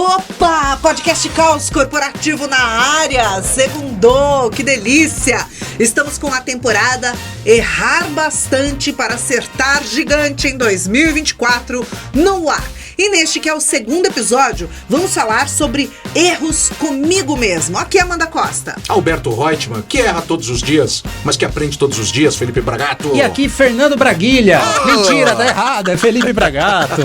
Opa! Podcast Caos Corporativo na área! Segundou! Que delícia! Estamos com a temporada Errar Bastante para Acertar Gigante em 2024 no ar. E neste que é o segundo episódio, vamos falar sobre erros comigo mesmo. Aqui é Amanda Costa. Alberto Reutemann, que erra todos os dias, mas que aprende todos os dias, Felipe Bragato. E aqui Fernando Braguilha. Mentira, tá errado, é Felipe Bragato.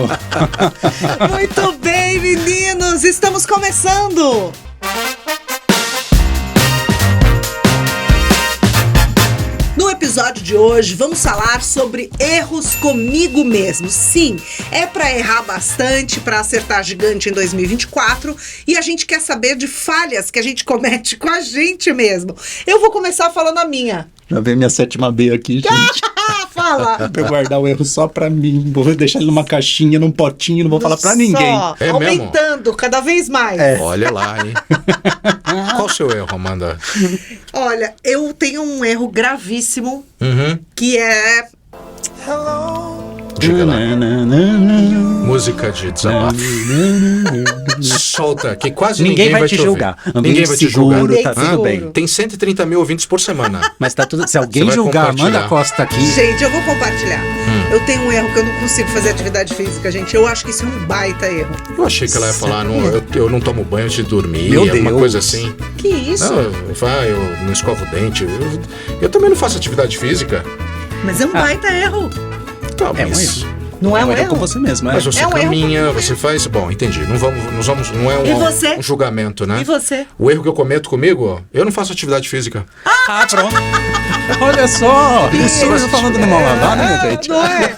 Muito bem, meninos, estamos começando! No episódio de hoje, vamos falar sobre erros comigo mesmo. Sim, é para errar bastante, para acertar gigante em 2024, e a gente quer saber de falhas que a gente comete com a gente mesmo. Eu vou começar falando a minha. Já veio minha 7ª B aqui, gente. Fala! Pra eu guardar o erro só pra mim. Vou deixar ele numa caixinha, num potinho, não vou falar pra ninguém. É aumentando mesmo? Cada vez mais. Olha lá, hein? Qual o seu erro, Amanda? Olha, eu tenho um erro gravíssimo, que é... Diga lá. Música de desabafo. Solta, que quase ninguém vai te julgar. Ninguém vai te julgar. Tá tudo bem. Tem 130 mil ouvintes por semana. Mas tá tudo... Se alguém julgar, Amanda Costa aqui... Gente, eu vou compartilhar. Eu tenho um erro que eu não consigo fazer atividade física, gente. Eu acho que isso é um baita erro. Eu achei que ela ia falar, eu não tomo banho antes de dormir, Meu alguma Deus. coisa assim. Que isso? Não, eu não escovo o dente. Eu também não faço atividade física. Mas é um baita erro. Tá, É um mas... erro. Não é um erro erro? com você mesmo, é. Mas você É um erro caminha, comigo você faz... Bom, entendi. Não é E você? um julgamento, né? E você? O erro que eu cometo comigo, eu não faço atividade física. Ah, pronto. Olha só. Isso eu tô falando numa lavada, minha gente. Não é?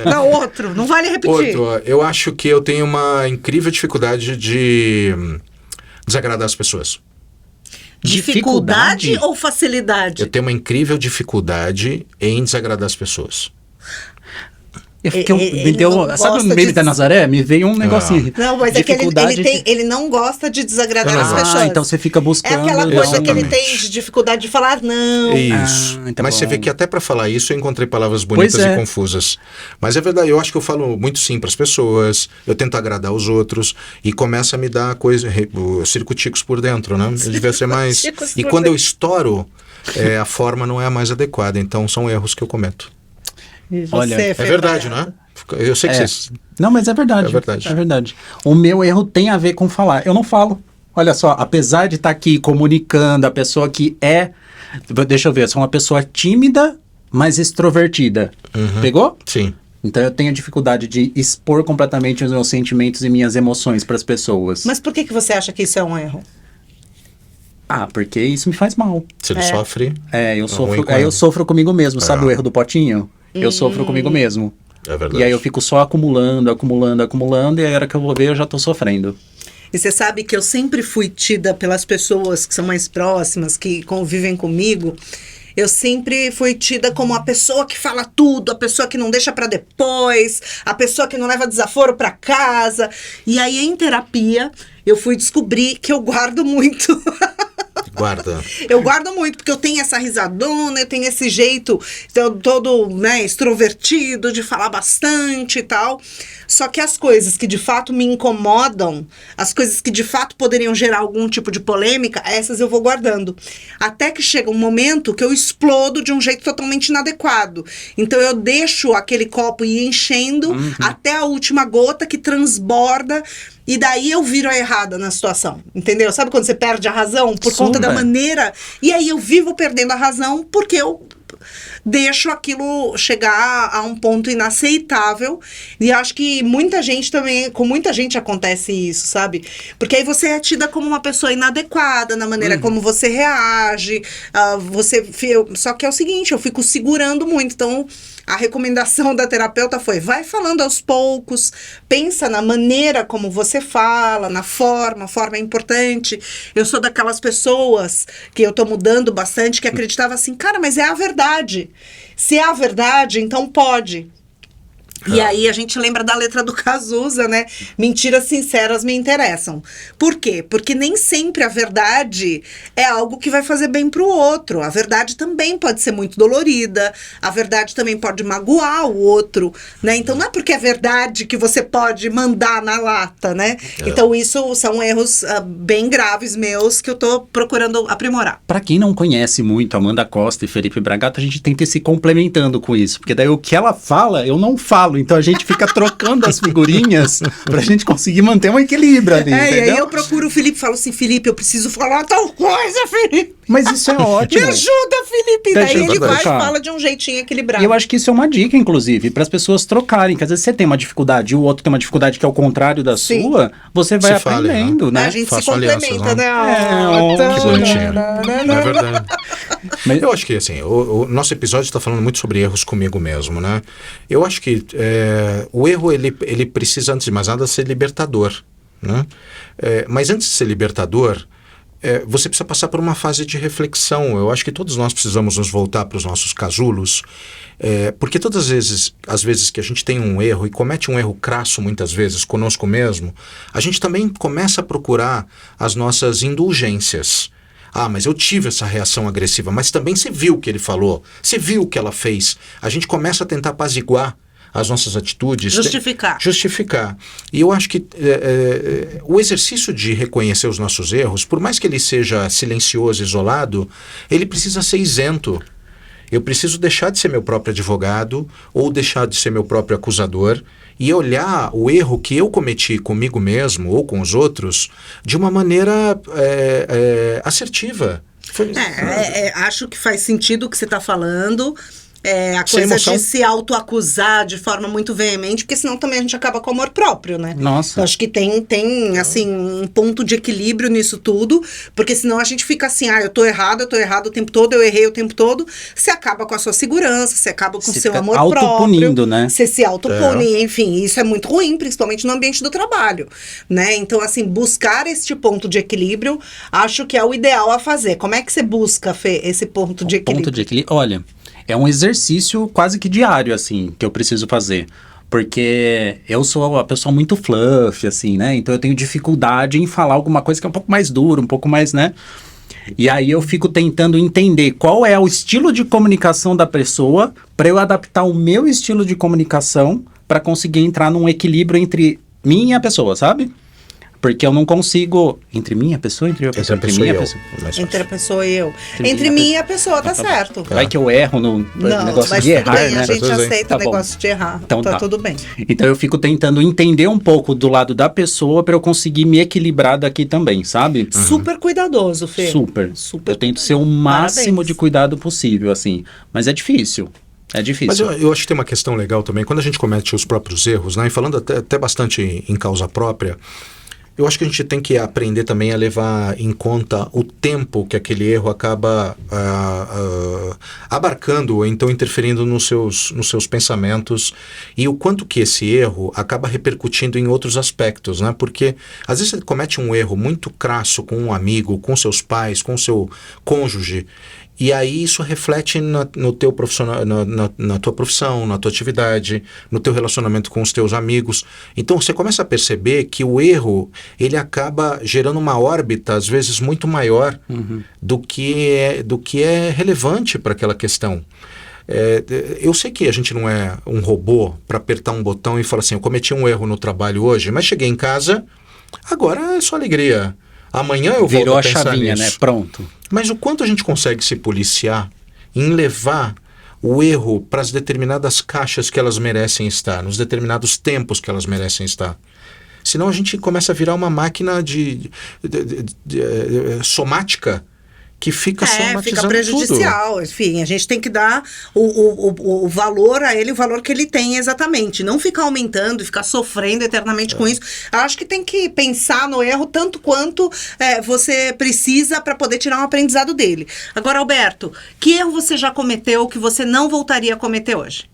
Não, outro. Não vale repetir. Outro, eu acho que eu tenho uma incrível dificuldade de desagradar as pessoas. Dificuldade ou facilidade? Eu tenho uma incrível dificuldade em desagradar as pessoas. Me deu, sabe o meme da Nazaré? Me veio um negocinho. Não, mas é que ele não gosta de desagradar as pessoas. Então você fica buscando. É aquela coisa que ele Exatamente. tem de dificuldade de falar não. Isso. Então Mas bom. você vê que até para falar isso eu encontrei palavras bonitas e confusas. Mas é verdade, eu acho que eu falo muito sim para as pessoas, eu tento agradar os outros e começa a me dar circuiticos por dentro, né? Eu devia ser mais... E quando eu estouro, a forma não é a mais adequada, então são erros que eu cometo. E você, Olha, É verdade, né? Eu sei que vocês... Não, mas é verdade. É verdade. É verdade. O meu erro tem a ver com falar. Eu não falo. Olha só, apesar de estar aqui comunicando, a pessoa que é... Deixa eu ver, eu sou uma pessoa tímida, mas extrovertida. Pegou? Sim. Então eu tenho dificuldade de expor completamente os meus sentimentos e minhas emoções para as pessoas. Mas por que você acha que isso é um erro? Porque isso me faz mal. Se ele sofre... Eu sofro comigo mesmo. Sabe o erro do potinho? Eu sofro comigo mesmo. É verdade. E aí eu fico só acumulando, e aí a hora que eu vou ver eu já tô sofrendo. E você sabe que eu sempre fui tida pelas pessoas que são mais próximas, que convivem comigo, eu sempre fui tida como a pessoa que fala tudo, a pessoa que não deixa pra depois, a pessoa que não leva desaforo pra casa. E aí em terapia eu fui descobrir que eu guardo muito. Guarda. Eu guardo muito, porque eu tenho essa risadona, eu tenho esse jeito todo, né, extrovertido, de falar bastante e tal. Só que as coisas que de fato me incomodam, as coisas que de fato poderiam gerar algum tipo de polêmica, essas eu vou guardando. Até que chega um momento que eu explodo de um jeito totalmente inadequado. Então eu deixo aquele copo ir enchendo até a última gota que transborda. E daí eu viro a errada na situação, entendeu? Sabe quando você perde a razão por conta da maneira? E aí eu vivo perdendo a razão porque eu deixo aquilo chegar a um ponto inaceitável. E acho que muita gente também, com muita gente acontece isso, sabe? Porque aí você é tida como uma pessoa inadequada na maneira como você reage. Só que é o seguinte, eu fico segurando muito, então... A recomendação da terapeuta foi, vai falando aos poucos, pensa na maneira como você fala, na forma, a forma é importante. Eu sou daquelas pessoas que eu tô mudando bastante, que acreditava assim, cara, mas é a verdade. Se é a verdade, então pode. E aí a gente lembra da letra do Cazuza, né? Mentiras sinceras me interessam. Por quê? Porque nem sempre a verdade é algo que vai fazer bem pro outro. A verdade também pode ser muito dolorida. A verdade também pode magoar o outro, né? Então não é porque é verdade que você pode mandar na lata, né? Então isso são erros bem graves meus que eu tô procurando aprimorar. Pra quem não conhece muito Amanda Costa e Felipe Bragato, a gente tem que ir se complementando com isso. Porque daí o que ela fala, eu não falo. Então a gente fica trocando as figurinhas pra gente conseguir manter um equilíbrio ali, entendeu? E aí eu procuro o Felipe e falo assim, Felipe, eu preciso falar tal coisa, Felipe. Mas isso é ótimo. Me ajuda, Felipe. Deixa Daí eu ele vai e deixar. fala de um jeitinho equilibrado. E eu acho que isso é uma dica, inclusive, para as pessoas trocarem. Que às vezes você tem uma dificuldade e o outro tem uma dificuldade que é o contrário da sua, você vai aprendendo, né? A gente Façam se complementa, alianças, né? Que bonitinho. Não é verdade. Mas Eu acho que, assim, o nosso episódio está falando muito sobre erros comigo mesmo, né? Eu acho que o erro, ele precisa, antes de mais nada, ser libertador, né? Mas antes de ser libertador, você precisa passar por uma fase de reflexão. Eu acho que todos nós precisamos nos voltar para os nossos casulos, porque todas as vezes que a gente tem um erro e comete um erro crasso muitas vezes conosco mesmo, a gente também começa a procurar as nossas indulgências. Ah, mas eu tive essa reação agressiva, mas também você viu o que ele falou, você viu o que ela fez. A gente começa a tentar apaziguar as nossas atitudes. Justificar. E eu acho que o exercício de reconhecer os nossos erros, por mais que ele seja silencioso, isolado, ele precisa ser isento. Eu preciso deixar de ser meu próprio advogado ou deixar de ser meu próprio acusador e olhar o erro que eu cometi comigo mesmo ou com os outros de uma maneira assertiva. Acho que faz sentido o que você está falando. A Sem coisa emoção. de se autoacusar de forma muito veemente, porque senão também a gente acaba com o amor próprio, né? Nossa. Eu acho que tem assim, um ponto de equilíbrio nisso tudo, porque senão a gente fica assim, eu tô errado o tempo todo, eu errei o tempo todo, você acaba com a sua segurança, você acaba com o seu amor próprio. Autopunindo, né? Você se autopune, enfim, isso é muito ruim, principalmente no ambiente do trabalho, né? Então, assim, buscar este ponto de equilíbrio, acho que é o ideal a fazer. Como é que você busca, Fê, esse ponto de equilíbrio? Ponto de equilíbrio. Olha, é um exercício quase que diário, assim, que eu preciso fazer. Porque eu sou uma pessoa muito fluff, assim, né? Então eu tenho dificuldade em falar alguma coisa que é um pouco mais dura, um pouco mais, né? E aí eu fico tentando entender qual é o estilo de comunicação da pessoa para eu adaptar o meu estilo de comunicação para conseguir entrar num equilíbrio entre mim e a pessoa, sabe? Porque eu não consigo... Entre mim e a pessoa? Entre a pessoa e eu. Entre a pessoa e eu. Entre mim e a pessoa, tá certo. Vai que eu erro no negócio de errar, bem, né? a gente aceita o Tá negócio de errar. Então tá tudo bem. Então eu fico tentando entender um pouco do lado da pessoa para eu conseguir me equilibrar daqui também, sabe? Super cuidadoso, Fê. Super. Eu tento ser o máximo de cuidado possível, assim. Mas é difícil. É difícil. Mas eu acho que tem uma questão legal também. Quando a gente comete os próprios erros, né? E falando até bastante em causa própria, eu acho que a gente tem que aprender também a levar em conta o tempo que aquele erro acaba abarcando ou então interferindo nos seus pensamentos e o quanto que esse erro acaba repercutindo em outros aspectos, né? Porque às vezes você comete um erro muito crasso com um amigo, com seus pais, com seu cônjuge, e aí isso reflete no teu profissional, na tua profissão, na tua atividade, no teu relacionamento com os teus amigos. Então você começa a perceber que o erro, ele acaba gerando uma órbita, às vezes, muito maior do que é relevante para aquela questão. Eu sei que a gente não é um robô para apertar um botão e falar assim, eu cometi um erro no trabalho hoje, mas cheguei em casa, agora é só alegria. Amanhã eu Virou volto a pensar a chavinha, nisso. né? Pronto. Mas o quanto a gente consegue se policiar em levar o erro para as determinadas caixas que elas merecem estar, nos determinados tempos que elas merecem estar. Senão a gente começa a virar uma máquina de somática que fica somatizando fica prejudicial. tudo. Enfim, a gente tem que dar o valor a ele, o valor que ele tem exatamente. Não ficar aumentando e ficar sofrendo eternamente com isso. Eu acho que tem que pensar no erro tanto quanto você precisa para poder tirar um aprendizado dele. Agora, Alberto, que erro você já cometeu que você não voltaria a cometer hoje?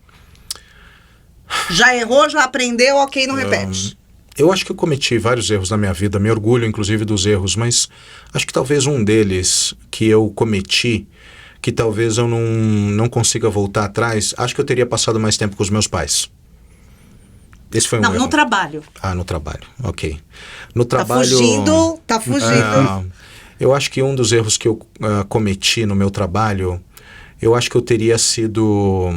Já errou, já aprendeu, ok, não repete. Eu acho que eu cometi vários erros na minha vida, me orgulho inclusive dos erros, mas acho que talvez um deles que eu cometi, que talvez eu não consiga voltar atrás, acho que eu teria passado mais tempo com os meus pais. Esse foi um erro. Não, no trabalho. No trabalho, ok. No trabalho... Tá fugindo. Eu acho que um dos erros que eu cometi no meu trabalho, eu acho que eu teria sido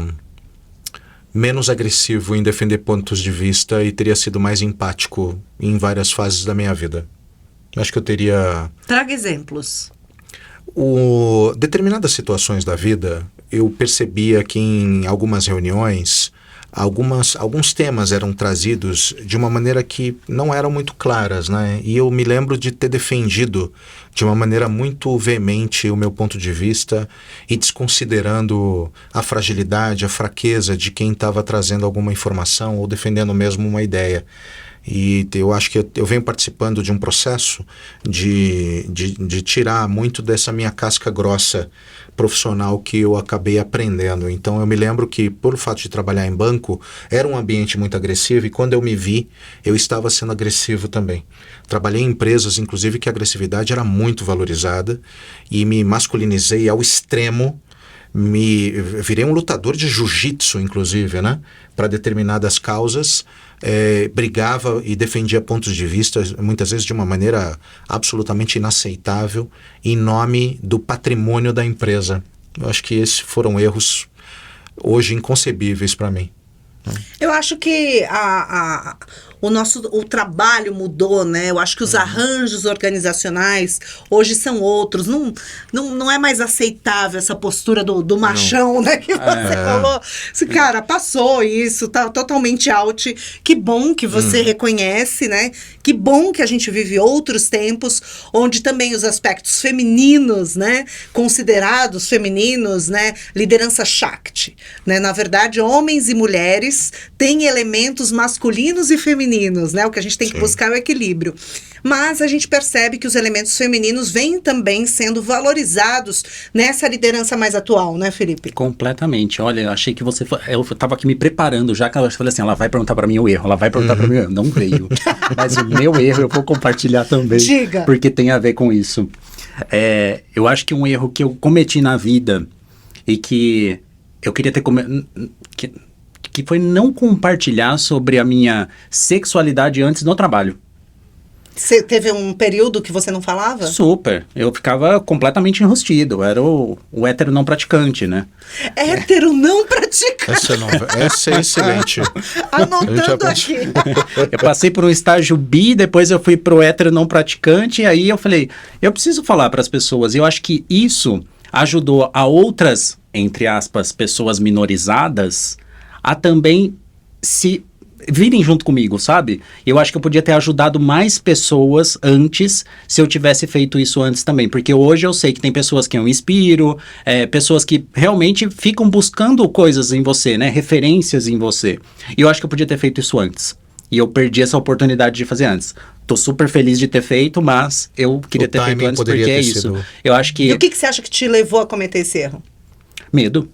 menos agressivo em defender pontos de vista e teria sido mais empático em várias fases da minha vida. Eu acho que eu teria... Traga exemplos. Determinadas situações da vida, eu percebia que em algumas reuniões, alguns temas eram trazidos de uma maneira que não eram muito claras, né? E eu me lembro de ter defendido de uma maneira muito veemente o meu ponto de vista e desconsiderando a fragilidade, a fraqueza de quem estava trazendo alguma informação ou defendendo mesmo uma ideia. E eu acho que eu venho participando de um processo de tirar muito dessa minha casca grossa profissional que eu acabei aprendendo. Então eu me lembro que, por fato de trabalhar em banco, era um ambiente muito agressivo e quando eu me vi, eu estava sendo agressivo também. Trabalhei em empresas, inclusive, que a agressividade era muito valorizada e me masculinizei ao extremo. Virei um lutador de jiu-jitsu, inclusive, né? Para determinadas causas, brigava e defendia pontos de vista, muitas vezes de uma maneira absolutamente inaceitável, em nome do patrimônio da empresa. Eu acho que esses foram erros hoje inconcebíveis para mim. Eu acho que o trabalho mudou, né? Eu acho que os arranjos organizacionais hoje são outros. Não é mais aceitável essa postura do machão, né? Que você falou. Cara, passou isso, tá totalmente out. Que bom que você reconhece, né? Que bom que a gente vive outros tempos, onde também os aspectos femininos, né? Considerados femininos, né? Liderança Shakti, né? Na verdade, homens e mulheres têm elementos masculinos e femininos, né? O que a gente tem que buscar é o equilíbrio. Mas a gente percebe que os elementos femininos vêm também sendo valorizados nessa liderança mais atual, né, Felipe? Completamente. Olha, eu achei que eu estava aqui me preparando, já que ela falou assim, ela vai perguntar para mim o erro, ela vai perguntar para mim o erro. Não veio. Mas o meu erro eu vou compartilhar também. Diga. Porque tem a ver com isso. Eu acho que um erro que eu cometi na vida e que eu queria ter que foi não compartilhar sobre a minha sexualidade antes no trabalho. Você teve um período que você não falava? Super. Eu ficava completamente enrustido. Eu era o hétero não praticante, né? Hétero não praticante. Essa é excelente. Anotando aqui. Eu passei por um estágio bi, depois eu fui pro hétero não praticante, e aí eu falei, eu preciso falar para as pessoas. E eu acho que isso ajudou a outras, entre aspas, pessoas minorizadas a também se virem junto comigo, sabe? Eu acho que eu podia ter ajudado mais pessoas antes, se eu tivesse feito isso antes também, porque hoje eu sei que tem pessoas que eu inspiro, pessoas que realmente ficam buscando coisas em você, né? Referências em você. E eu acho que eu podia ter feito isso antes. E eu perdi essa oportunidade de fazer antes. Tô super feliz de ter feito, mas eu queria ter feito antes porque é isso. Eu acho que... E o que você acha que te levou a cometer esse erro? Medo,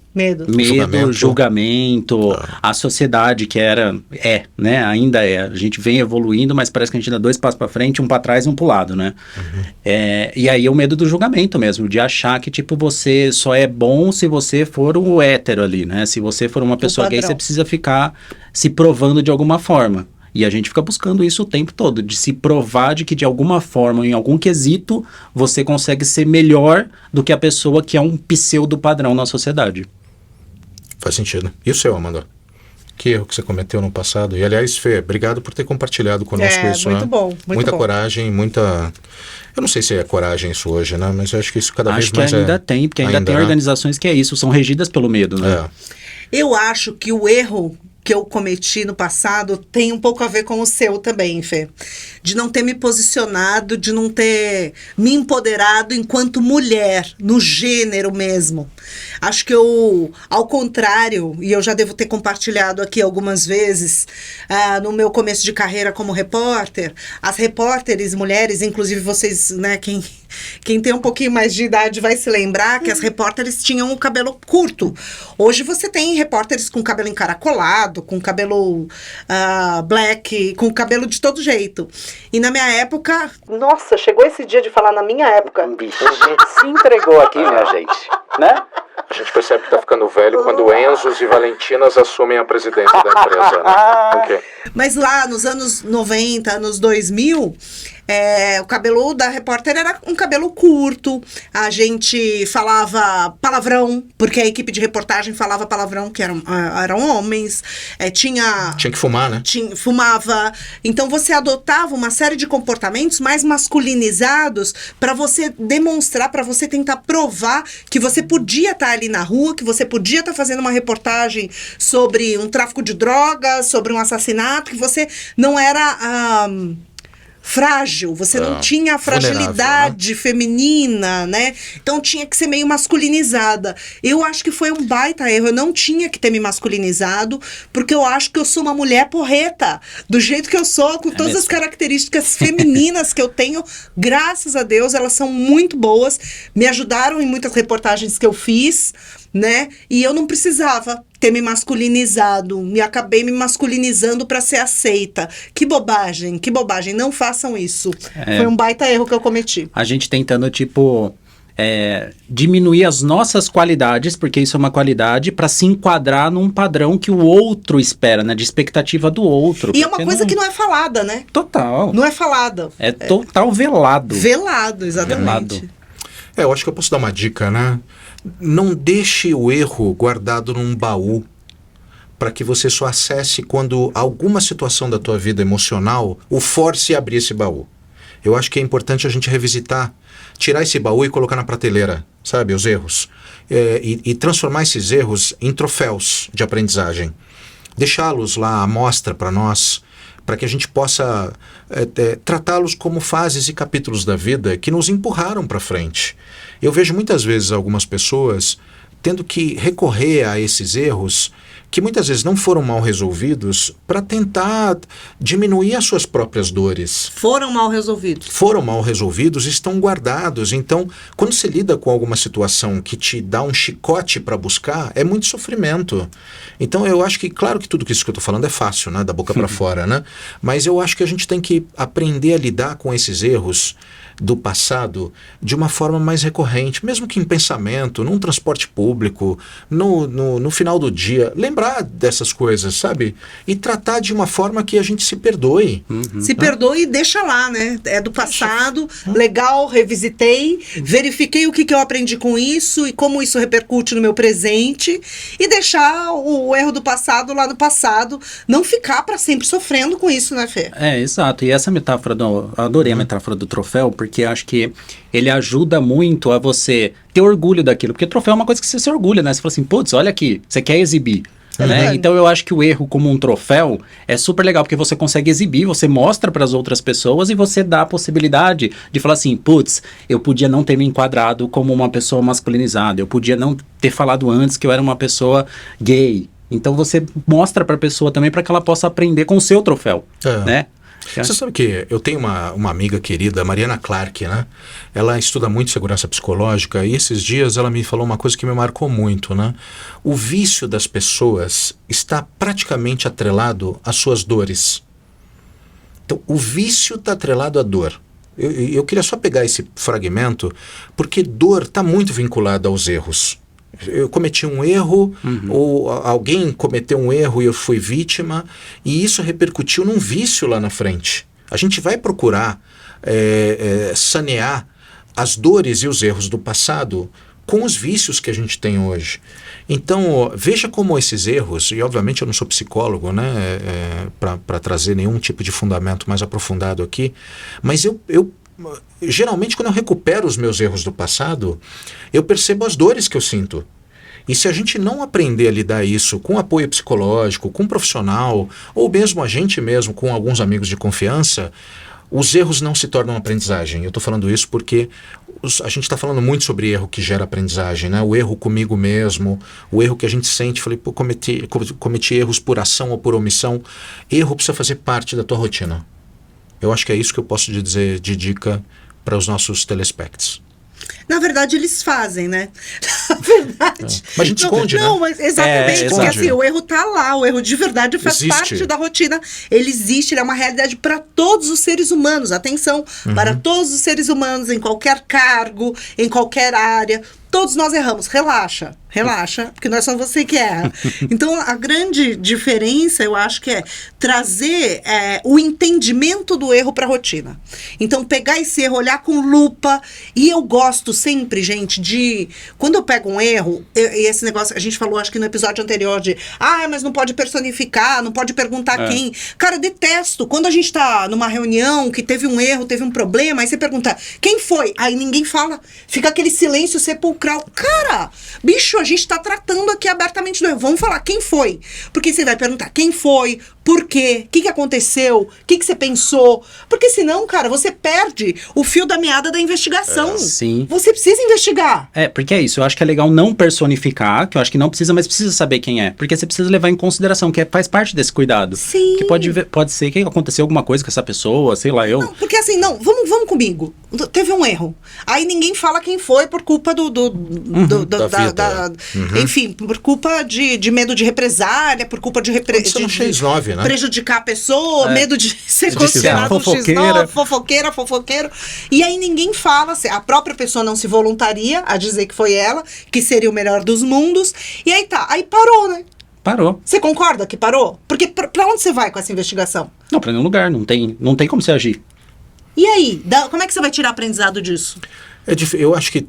julgamento, a sociedade que né, ainda é. A gente vem evoluindo, mas parece que a gente dá 2 passos para frente, um para trás e um para o lado, né? E aí o medo do julgamento mesmo, de achar que, tipo, você só é bom se você for o hétero ali, né? Se você for uma pessoa gay, você precisa ficar se provando de alguma forma. E a gente fica buscando isso o tempo todo, de se provar de que de alguma forma, em algum quesito, você consegue ser melhor do que a pessoa que é um pseudo padrão na sociedade. Faz sentido. E o seu, Amanda? Que erro que você cometeu no passado? E, aliás, Fê, obrigado por ter compartilhado conosco isso, muito né? Bom, muita bom. Coragem, muita... Eu não sei se é coragem isso hoje, né? Mas eu acho que isso cada vez mais Acho que ainda tem, porque ainda tem organizações que é isso, são regidas pelo medo, né? Eu acho que o erro que eu cometi no passado tem um pouco a ver com o seu também, Fê. De não ter me posicionado, de não ter me empoderado enquanto mulher, no gênero mesmo. Acho que ao contrário, e eu já devo ter compartilhado aqui algumas vezes, no meu começo de carreira como repórter, as repórteres mulheres, inclusive vocês, né, quem tem um pouquinho mais de idade vai se lembrar que as repórteres tinham o cabelo curto. Hoje você tem repórteres com cabelo encaracolado, com cabelo black, com cabelo de todo jeito. E na minha época... Nossa, chegou esse dia de falar na minha época. Bicho, a gente se entregou aqui, minha gente, né? A gente percebe que tá ficando velho quando Enzos e Valentinas assumem a presidência da empresa, né? Okay. Mas lá nos anos 90, anos 2000, o cabelo da repórter era um cabelo curto, a gente falava palavrão, porque a equipe de reportagem falava palavrão, que eram homens, tinha que fumar, né? Fumava. Então você adotava uma série de comportamentos mais masculinizados para você demonstrar, para você tentar provar que você podia estar ali na rua, que você podia estar fazendo uma reportagem sobre um tráfico de drogas, sobre um assassinato, que você não era frágil, você não tinha a fragilidade feminina, né? Então tinha que ser meio masculinizada. Eu acho que foi um baita erro, eu não tinha que ter me masculinizado, porque eu acho que eu sou uma mulher porreta, do jeito que eu sou, com todas as características femininas que eu tenho, graças a Deus, elas são muito boas, me ajudaram em muitas reportagens que eu fiz, né? E eu não precisava ter me masculinizado, acabei me masculinizando para ser aceita. Que bobagem, não façam isso. Foi um baita erro que eu cometi. A gente tentando, diminuir as nossas qualidades, porque isso é uma qualidade, para se enquadrar num padrão que o outro espera, né? De expectativa do outro. E é uma coisa que não é falada, né? Total. Não é falada. É total velado. Velado, exatamente. Velado. Eu acho que eu posso dar uma dica, né? Não deixe o erro guardado num baú para que você só acesse quando alguma situação da tua vida emocional o force a abrir esse baú. Eu acho que é importante a gente revisitar, tirar esse baú e colocar na prateleira, sabe, os erros. E transformar esses erros em troféus de aprendizagem. Deixá-los lá à mostra para nós, para que a gente possa tratá-los como fases e capítulos da vida que nos empurraram para frente. Eu vejo muitas vezes algumas pessoas tendo que recorrer a esses erros que muitas vezes não foram mal resolvidos para tentar diminuir as suas próprias dores. Foram mal resolvidos. Foram mal resolvidos e estão guardados. Então, quando você lida com alguma situação que te dá um chicote para buscar, é muito sofrimento. Então, eu acho que, claro que tudo isso que eu estou falando é fácil, né? Da boca para fora, né? Mas eu acho que a gente tem que aprender a lidar com esses erros do passado de uma forma mais recorrente, mesmo que em pensamento, num transporte público, no final do dia, lembrar dessas coisas, sabe? E tratar de uma forma que a gente se perdoe. Se perdoe e deixa lá, né? É do passado, legal, revisitei, verifiquei o que eu aprendi com isso e como isso repercute no meu presente e deixar o erro do passado lá no passado, não ficar para sempre sofrendo com isso, né, Fê? Exato. E essa metáfora, adorei a metáfora do troféu, porque acho que ele ajuda muito a você ter orgulho daquilo. Porque troféu é uma coisa que você se orgulha, né? Você fala assim, putz, olha aqui, você quer exibir. Né? Então eu acho que o erro como um troféu é super legal, porque você consegue exibir, você mostra para as outras pessoas e você dá a possibilidade de falar assim, putz, eu podia não ter me enquadrado como uma pessoa masculinizada, eu podia não ter falado antes que eu era uma pessoa gay. Então você mostra para a pessoa também para que ela possa aprender com o seu troféu, né? Você sabe que eu tenho uma amiga querida, Mariana Clark, né? Ela estuda muito segurança psicológica e esses dias ela me falou uma coisa que me marcou muito, né? O vício das pessoas está praticamente atrelado às suas dores. Então, o vício está atrelado à dor. Eu queria só pegar esse fragmento, porque dor está muito vinculada aos erros. Eu cometi um erro, ou alguém cometeu um erro e eu fui vítima, e isso repercutiu num vício lá na frente. A gente vai procurar sanear as dores e os erros do passado com os vícios que a gente tem hoje. Então, veja como esses erros, e obviamente eu não sou psicólogo, né, para trazer nenhum tipo de fundamento mais aprofundado aqui, mas eu geralmente, quando eu recupero os meus erros do passado, eu percebo as dores que eu sinto. E se a gente não aprender a lidar isso com apoio psicológico, com um profissional, ou mesmo a gente mesmo, com alguns amigos de confiança, os erros não se tornam aprendizagem. Eu estou falando isso porque a gente está falando muito sobre erro que gera aprendizagem, né? O erro comigo mesmo, o erro que a gente sente, falei, pô, cometi erros por ação ou por omissão. Erro precisa fazer parte da tua rotina. Eu acho que é isso que eu posso dizer de dica para os nossos telespects. Na verdade, eles fazem, né? Na verdade. Mas a gente esconde, né? Não, mas exatamente. Porque assim, o erro tá lá, o erro de verdade faz existe. Parte da rotina. Ele existe, ele é uma realidade para todos os seres humanos. Atenção, para todos os seres humanos, em qualquer cargo, em qualquer área. Todos nós erramos. Relaxa, porque não é só você que erra. Então, a grande diferença, eu acho que é trazer o entendimento do erro para a rotina. Então, pegar esse erro, olhar com lupa. E eu gosto sempre, gente, de... Quando eu pego um erro, e esse negócio, a gente falou, acho que no episódio anterior, de... mas não pode personificar, não pode perguntar quem. Cara, eu detesto. Quando a gente tá numa reunião que teve um erro, teve um problema, aí você pergunta, quem foi? Aí ninguém fala. Fica aquele silêncio sepulcral. Cara, bicho, a gente tá tratando aqui abertamente do erro. Vamos falar quem foi. Porque você vai perguntar quem foi, por quê, o que aconteceu, o que você pensou. Porque senão, cara, você perde o fio da meada da investigação. Sim. Você precisa investigar. Porque é isso. Eu acho que é legal não personificar, que eu acho que não precisa, mas precisa saber quem é. Porque você precisa levar em consideração, que faz parte desse cuidado. Sim. Que pode ser que aconteceu alguma coisa com essa pessoa, sei lá, eu... Não, porque assim, vamos comigo. Teve um erro. Aí ninguém fala quem foi por culpa enfim, por culpa de medo de represália, por culpa de X9, né? Prejudicar a pessoa, medo de ser considerado fofoqueiro. E aí ninguém fala, a própria pessoa não se voluntaria a dizer que foi ela, que seria o melhor dos mundos. E aí aí parou, né? Parou. Você concorda que parou? Porque pra onde você vai com essa investigação? Não, pra nenhum lugar, não tem como você agir. E aí, como é que você vai tirar aprendizado disso? Eu acho que,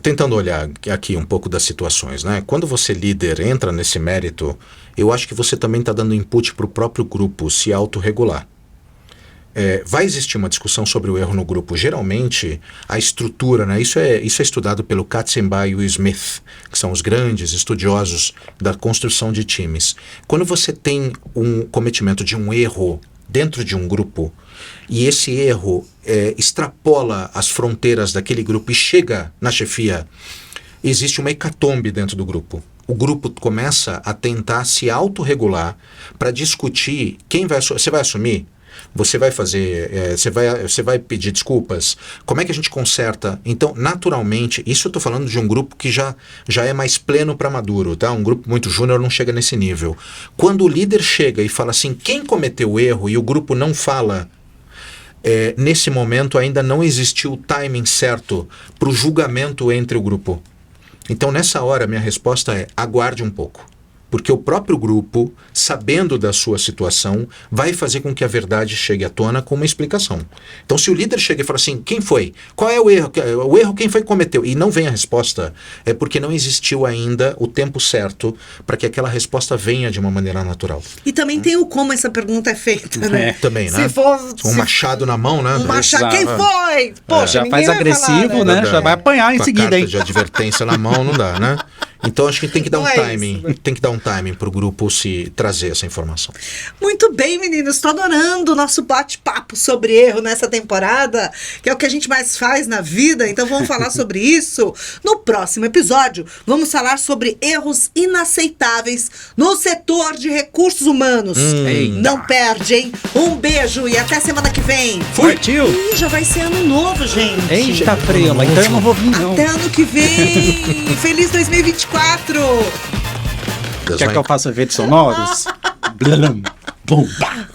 tentando olhar aqui um pouco das situações, né? Quando você, líder, entra nesse mérito, eu acho que você também está dando input para o próprio grupo se autorregular. Vai existir uma discussão sobre o erro no grupo. Geralmente, a estrutura, né? Isso é estudado pelo Katzenbach e o Smith, que são os grandes estudiosos da construção de times. Quando você tem um cometimento de um erro dentro de um grupo, e esse erro extrapola as fronteiras daquele grupo e chega na chefia, existe uma hecatombe dentro do grupo. O grupo começa a tentar se autorregular para discutir você vai assumir? Você vai fazer, você vai pedir desculpas? Como é que a gente conserta? Então, naturalmente, isso eu estou falando de um grupo que já é mais pleno para maduro, tá? Um grupo muito júnior não chega nesse nível. Quando o líder chega e fala assim, quem cometeu o erro, e o grupo não fala, nesse momento ainda não existiu o timing certo para o julgamento entre o grupo. Então, nessa hora, minha resposta é, aguarde um pouco. Porque o próprio grupo, sabendo da sua situação, vai fazer com que a verdade chegue à tona com uma explicação. Então, se o líder chega e fala assim, quem foi? Qual é o erro? O erro quem foi que cometeu? E não vem a resposta, é porque não existiu ainda o tempo certo para que aquela resposta venha de uma maneira natural. E também tem o como essa pergunta é feita, né? Também, né? Se machado na mão, né? Um machado, quem foi? Poxa, já faz agressivo, falar, né? Já vai apanhar em seguida, carta hein? de advertência na mão, não dá, né? Então, acho que tem que dar tem que dar um timing para o grupo se trazer essa informação. Muito bem, meninos. Estou adorando o nosso bate-papo sobre erro nessa temporada, que é o que a gente mais faz na vida. Então, vamos falar sobre isso no próximo episódio. Vamos falar sobre erros inaceitáveis no setor de recursos humanos. Não perde, hein? Um beijo e até semana que vem. Fui, tio! Ih, já vai ser ano novo, gente. Eita, frema. Então eu não vou vir, não. Até ano que vem. Feliz 2024. Quer que eu faça efeitos sonoros? Blum, bum, bah.